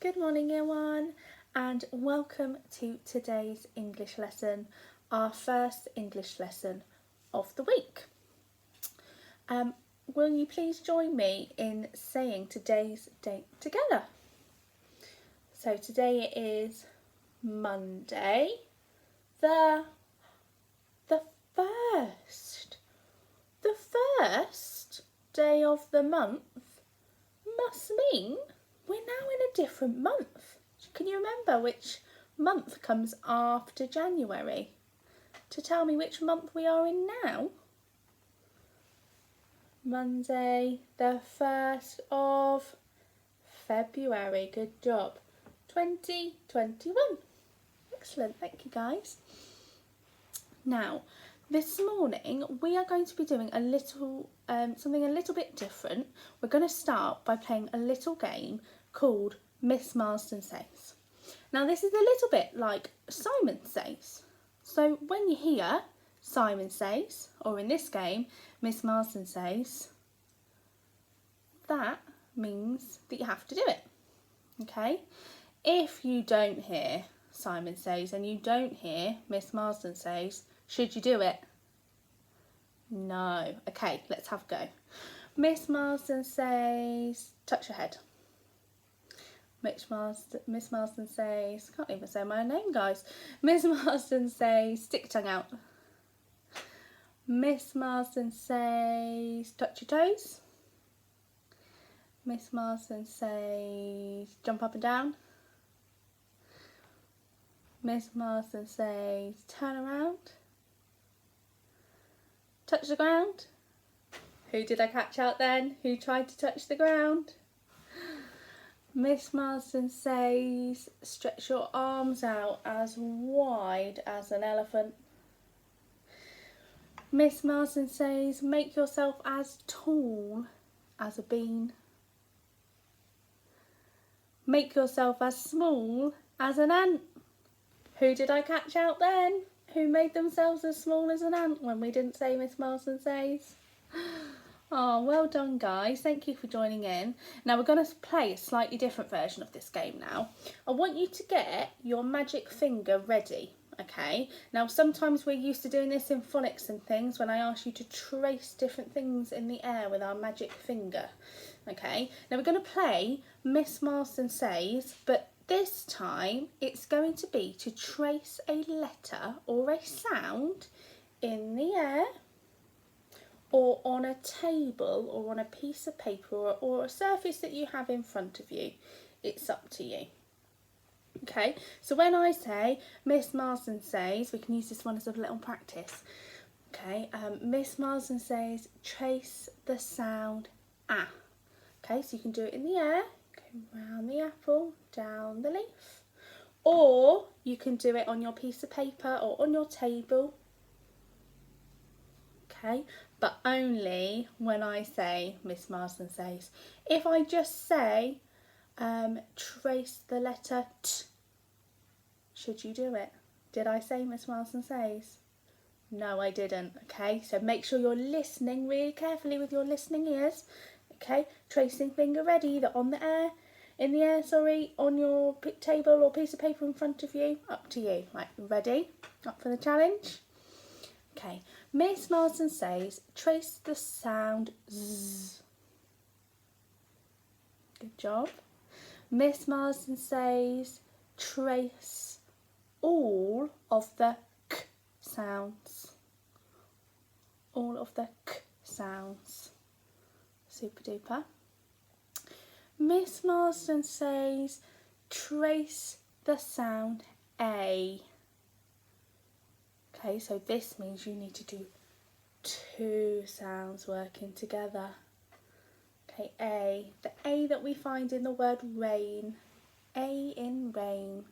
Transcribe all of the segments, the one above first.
Good morning, year one, and welcome to today's English lesson, our first English lesson of the week. Will you please join me in saying today's date together? So today is Monday, the first. The first day of the month must mean we're now in a different month. Can you remember which month comes after January? To tell me which month we are in now? Monday, the 1st of February. Good job. 2021. Excellent, thank you guys. Now, this morning we are going to be doing a little something a little bit different. We're going to start by playing a little game called Miss Marsden Says. Now this is a little bit like Simon Says. So when you hear Simon Says, or in this game Miss Marsden Says, that means that you have to do it. Okay? If you don't hear Simon Says and you don't hear Miss Marsden Says, should you do it? No. Okay, let's have a go. Miss Marsden says, touch your head. Miss Marsden says, can't even say my name, guys. Miss Marsden says, stick your tongue out. Miss Marsden says, touch your toes. Miss Marsden says, jump up and down. Miss Marsden says, turn around. Touch the ground. Who did I catch out then? Who tried to touch the ground? Miss Marsden says, stretch your arms out as wide as an elephant. Miss Marsden says, make yourself as tall as a bean. Make yourself as small as an ant. Who did I catch out then? Who made themselves as small as an ant when we didn't say Miss Marsden Says? Oh, well done guys, thank you for joining in. Now we're going to play a slightly different version of this game now. I want you to get your magic finger ready, okay? Now sometimes we're used to doing this in phonics and things when I ask you to trace different things in the air with our magic finger, okay? Now we're going to play Miss Marsden Says, but this time it's going to be to trace a letter or a sound in the air or on a table or on a piece of paper or a surface that you have in front of you. It's up to you. Okay, so when I say Miss Marsden Says, we can use this one as a little practice. Okay, Miss Marsden says, trace the sound ah. Okay, so you can do it in the air. Round the apple, down the leaf. Or you can do it on your piece of paper or on your table. Okay, but only when I say Miss Marsden Says. If I just say trace the letter T, should you do it? Did I say Miss Marsden Says? No, I didn't. Okay, so make sure you're listening really carefully with your listening ears. Okay, tracing finger ready, either on the air, in the air, sorry, on your table or piece of paper in front of you, up to you. Right, ready? Up for the challenge? Okay, Miss Marsden Says, trace the sound Z. Good job. Miss Marsden Says, trace all of the K sounds. All of the K sounds. Super duper. Miss Marsden Says, trace the sound A. Okay, so this means you need to do two sounds working together. Okay, A. The A that we find in the word rain. A in rain.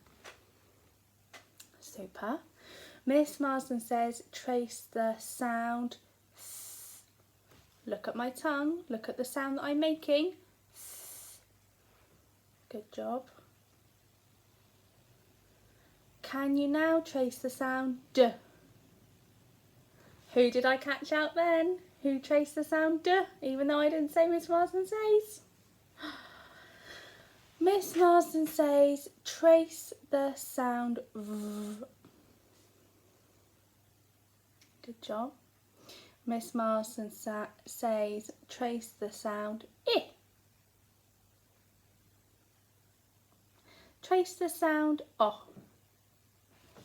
Super. Miss Marsden says, trace the sound th. Look at my tongue. Look at the sound that I'm making. Th. Good job. Can you now trace the sound D? Who did I catch out then? Who traced the sound D, even though I didn't say Miss Marsden Says? Miss Marsden says, trace the sound V. Good job. Miss Marsden says, trace the sound I. Trace the sound O.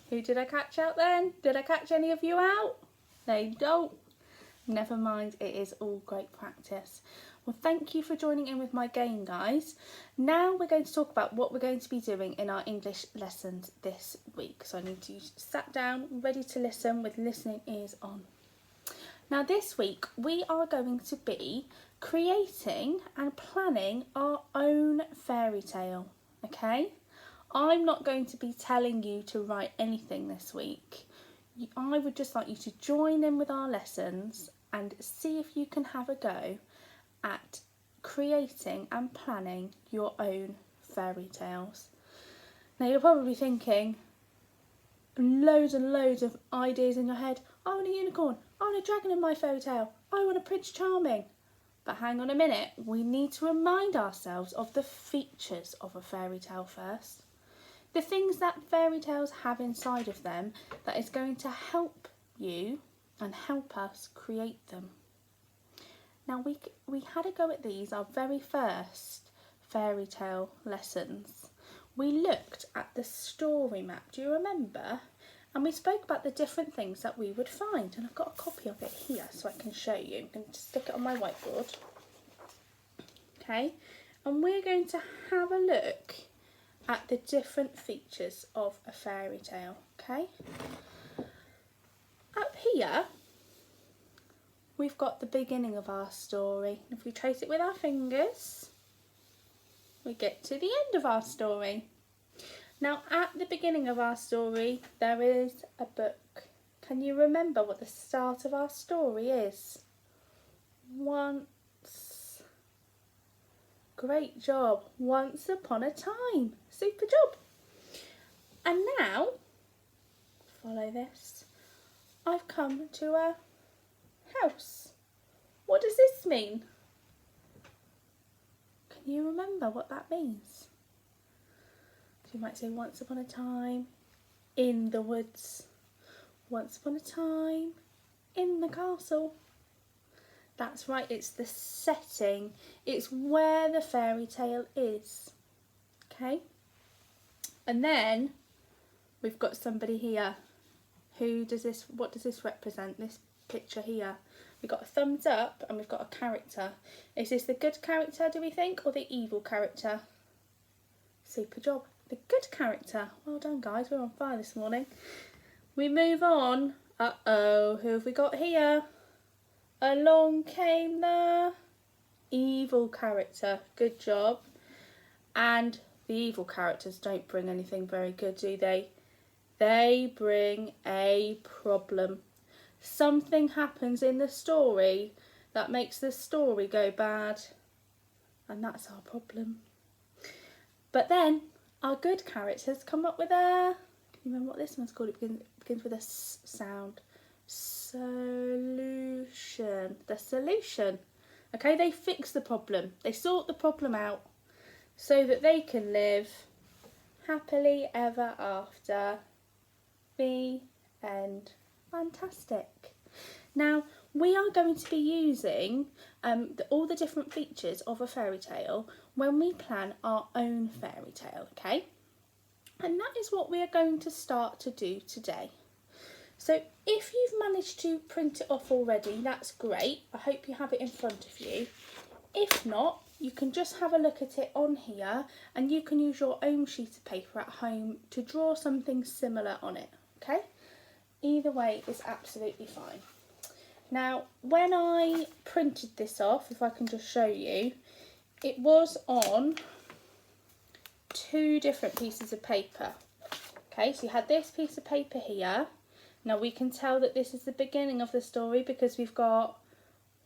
Who did I catch out then? Did I catch any of you out? They don't. Never mind, it is all great practice. Well, thank you for joining in with my game, guys. Now we're going to talk about what we're going to be doing in our English lessons this week. So I need you sat down, ready to listen with listening ears on. Now this week we are going to be creating and planning our own fairy tale, okay? I'm not going to be telling you to write anything this week. I would just like you to join in with our lessons and see if you can have a go at creating and planning your own fairy tales. Now you're probably thinking loads and loads of ideas in your head. I want a unicorn, I want a dragon in my fairy tale, I want a Prince Charming. But hang on a minute, we need to remind ourselves of the features of a fairy tale first. The things that fairy tales have inside of them that is going to help you and help us create them. Now we had a go at these, our very first fairy tale lessons. We looked at the story map, do you remember? And we spoke about the different things that we would find. And I've got a copy of it here so I can show you. I'm going to stick it on my whiteboard. Okay, and we're going to have a look at the different features of a fairy tale, okay? Up here, we've got the beginning of our story. If we trace it with our fingers, we get to the end of our story. Now, at the beginning of our story, there is a book. Can you remember what the start of our story is? Great job. Once upon a time. Super job. And now, follow this. I've come to a house. What does this mean? Can you remember what that means? So you might say once upon a time in the woods. Once upon a time in the castle. That's right, it's the setting. It's where the fairy tale is. Okay? And then we've got somebody here. What does this represent? This picture here. We've got a thumbs up and we've got a character. Is this the good character, do we think, or the evil character? Super job. The good character. Well done, guys. We're on fire this morning. We move on. Uh-oh, who have we got here? Along came the evil character. Good job. And the evil characters don't bring anything very good, do they? They bring a problem. Something happens in the story that makes the story go bad. And that's our problem. But then our good characters come up with a... Can you remember what this one's called? It begins with a S sound. Solution. The solution. Okay, they fix the problem. They sort the problem out so that they can live happily ever after. The end. Fantastic. Now, we are going to be using all the different features of a fairy tale when we plan our own fairy tale, okay? And that is what we are going to start to do today. So if you've managed to print it off already, that's great. I hope you have it in front of you. If not, you can just have a look at it on here and you can use your own sheet of paper at home to draw something similar on it, okay? Either way is absolutely fine. Now, when I printed this off, if I can just show you, it was on 2 different pieces of paper. Okay, so you had this piece of paper here. Now we can tell that this is the beginning of the story because we've got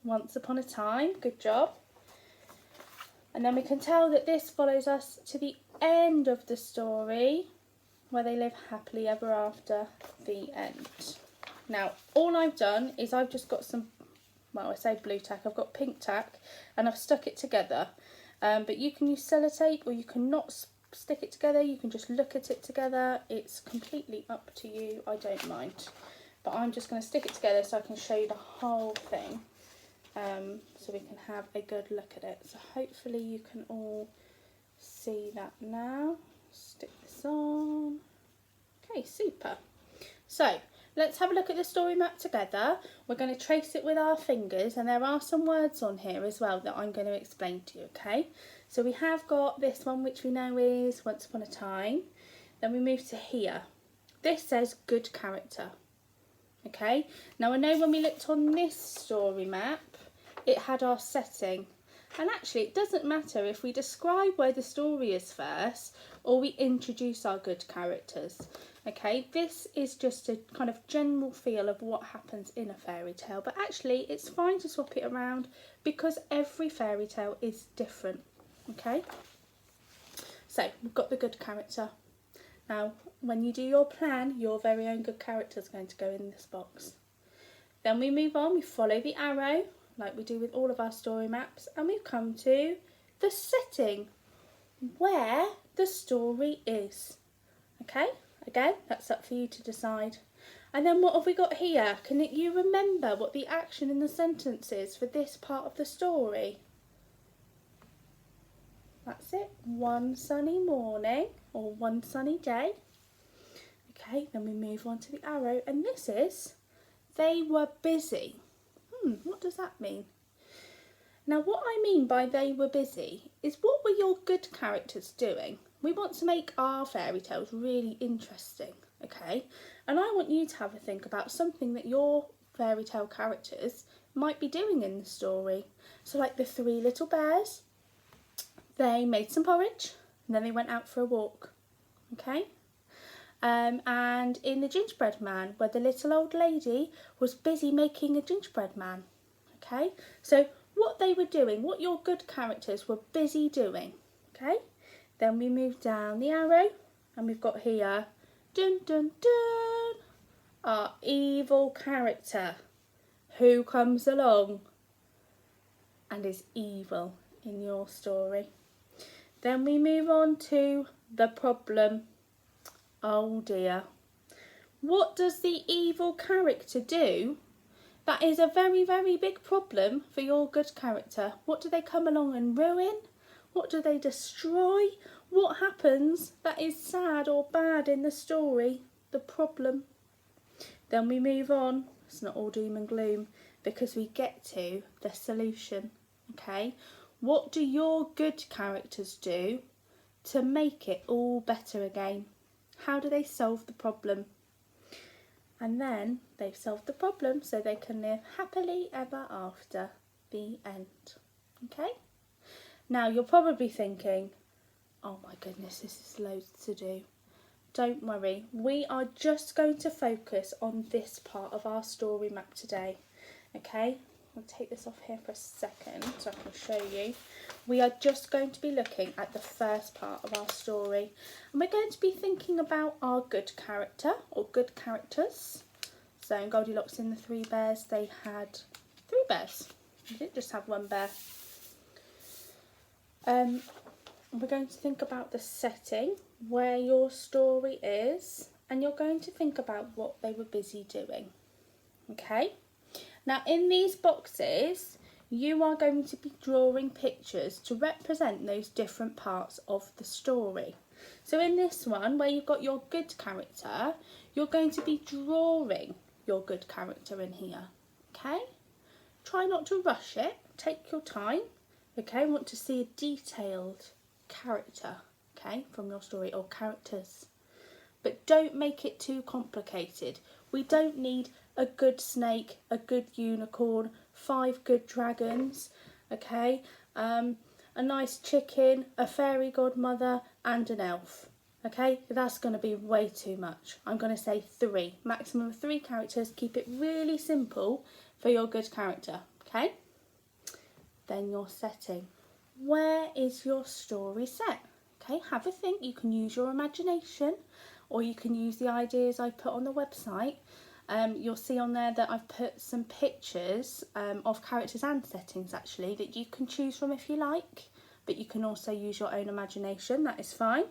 once upon a time. Good job. And then we can tell that this follows us to the end of the story where they live happily ever after. The end. Now all I've done is I've just got some, well, I say blue tack, I've got pink tack and I've stuck it together but you can use sellotape or you can not stick it together. You can just look at it together. It's completely up to you. I don't mind, but I'm just going to stick it together so I can show you the whole thing, so we can have a good look at it. So hopefully you can all see that now. Stick this on. Okay, super. So let's have a look at the story map together. We're going to trace it with our fingers, and there are some words on here as well that I'm going to explain to you, okay? So we have got this one, which we know is Once Upon a Time. Then we move to here. This says good character, okay? Now I know when we looked on this story map, it had our setting. And actually it doesn't matter if we describe where the story is first or we introduce our good characters. Okay, this is just a kind of general feel of what happens in a fairy tale, but actually it's fine to swap it around because every fairy tale is different. Okay, so we've got the good character. Now when you do your plan, your very own good character is going to go in this box. Then we move on, we follow the arrow like we do with all of our story maps, and we've come to the setting where the story is. Okay, again, that's up for you to decide. And then what have we got here? Can you remember what the action in the sentence is for this part of the story? That's it, one sunny morning or one sunny day. Okay, then we move on to the arrow, and this is they were busy. What does that mean? Now what I mean by they were busy is, what were your good characters doing? We want to make our fairy tales really interesting, okay? And I want you to have a think about something that your fairy tale characters might be doing in the story. So like the three little bears, they made some porridge and then they went out for a walk, okay? And in the gingerbread man, where the little old lady was busy making a gingerbread man. Okay, so what they were doing, what your good characters were busy doing. Okay, then we move down the arrow and we've got here, dun dun dun, our evil character who comes along and is evil in your story. Then we move on to the problem. Oh dear. What does the evil character do that is a very, very big problem for your good character? What do they come along and ruin? What do they destroy? What happens that is sad or bad in the story? The problem. Then we move on. It's not all doom and gloom because we get to the solution. Okay? What do your good characters do to make it all better again? How do they solve the problem? And then they've solved the problem so they can live happily ever after. The end. Okay? Now you're probably thinking, oh my goodness, this is loads to do. Don't worry, we are just going to focus on this part of our story map today. Okay? I'll take this off here for a second so I can show you. We are just going to be looking at the first part of our story, and we're going to be thinking about our good character or good characters. So in Goldilocks and the Three Bears, they had three bears. They didn't just have one bear. We're going to think about the setting where your story is, and you're going to think about what they were busy doing. Okay? Now in these boxes, you are going to be drawing pictures to represent those different parts of the story. So in this one, where you've got your good character, you're going to be drawing your good character in here. Okay? Try not to rush it. Take your time. Okay? I want to see a detailed character, okay, from your story, or characters. But don't make it too complicated. We don't need a good snake, a good unicorn, 5 good dragons, okay, a nice chicken, a fairy godmother and an elf. Okay, that's going to be way too much. I'm going to say 3, maximum of 3 characters. Keep it really simple for your good character, okay? Then your setting. Where is your story set? Okay, have a think. You can use your imagination, or you can use the ideas I put on the website. You'll see on there that I've put some pictures of characters and settings actually that you can choose from if you like. but you can also use your own imagination, that is fine.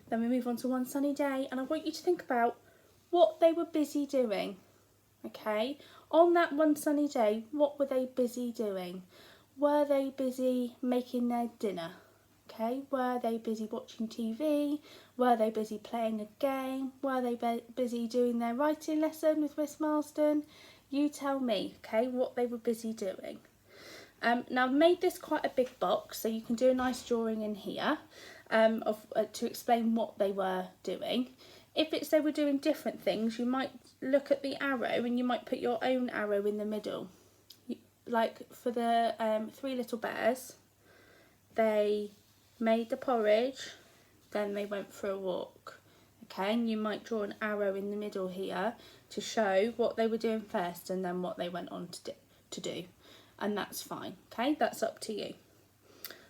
Then we move on to one sunny day, and I want you to think about what they were busy doing. Okay, on that one sunny day, what were they busy doing? Were they busy making their dinner? Okay, were they busy watching TV? Were they busy playing a game? Were they busy doing their writing lesson with Miss Marsden? You tell me, okay, what they were busy doing. Now I've made this quite a big box, so you can do a nice drawing in here to explain what they were doing. If it's they were doing different things, you might look at the arrow and you might put your own arrow in the middle. Like for the 3 little bears, they made the porridge, then they went for a walk. Okay, and you might draw an arrow in the middle here to show what they were doing first and then what they went on to do. And that's fine, okay, that's up to you.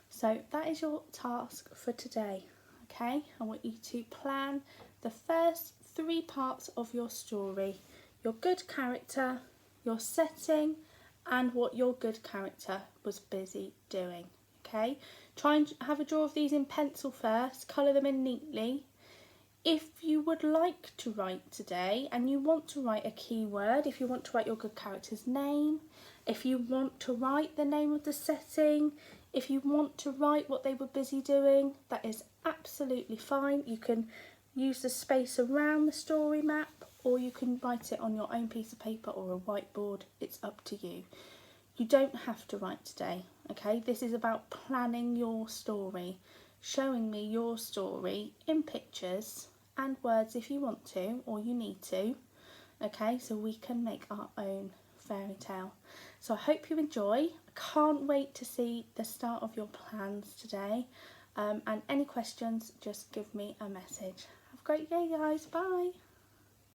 So that is your task for today, okay? I want you to plan the first 3 parts of your story: your good character, your setting, and what your good character was busy doing, okay? Try and have a draw of these in pencil first, colour them in neatly. If you would like to write today and you want to write a keyword, if you want to write your good character's name, if you want to write the name of the setting, if you want to write what they were busy doing, that is absolutely fine. You can use the space around the story map, or you can write it on your own piece of paper or a whiteboard. It's up to you. You don't have to write today, okay? This is about planning your story, showing me your story in pictures and words if you want to or you need to, okay? So we can make our own fairy tale. So I hope you enjoy. I can't wait to see the start of your plans today. And any questions, just give me a message. Have a great day, guys. Bye.